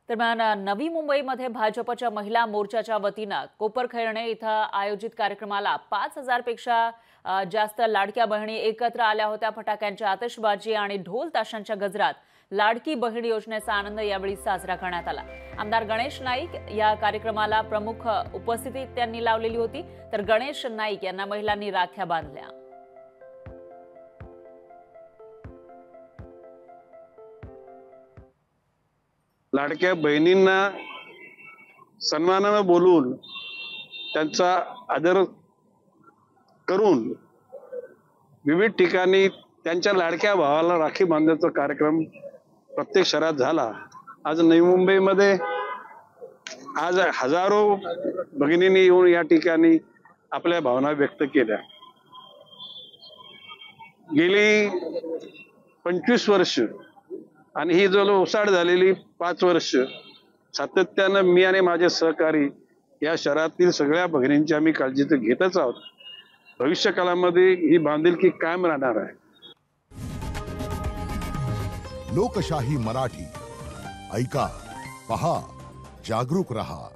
दरम्यान नवी मुंबईमध्ये भाजपच्या महिला मोर्चाच्या वतीनं कोपरखैरणे इथं आयोजित कार्यक्रमाला 5,000 पेक्षा जास्त लाडक्या बहिणी एकत्र आल्या होत्या। फटाक्यांच्या आतिषबाजी आणि ढोल ताशांच्या गजरात लाडकी बहीण योजनेचा आनंद यावेळी साजरा करण्यात आला। आमदार गणेश नाईक या कार्यक्रमाला प्रमुख उपस्थिती त्यांनी लावलेली होती, तर गणेश नाईक यांना महिलांनी राख्या बांधल्या। लाडक्या बहिणींना सन्मानाने बोलून त्यांचा आदर करून विविध ठिकाणी त्यांच्या लाडक्या भावाला राखी बांधण्याचा कार्यक्रम प्रत्येक शहरात झाला। आज नवी मुंबईमध्ये आज हजारो भगिनींनी येऊन या ठिकाणी आपल्या भावना व्यक्त केल्या। गेली 25 वर्ष आणि ही जो ओसाड झालेली 5 वर्ष सातत्यानं मी आणि माझे सहकारी या शहरातील सगळ्या भगिनींची आम्ही काळजी तर घेतच आहोत। भविष्य काळामध्ये ही बांधिलकी कायम राहणार आहे। लोकशाही मराठी ऐका, पहा, जागरूक रहा।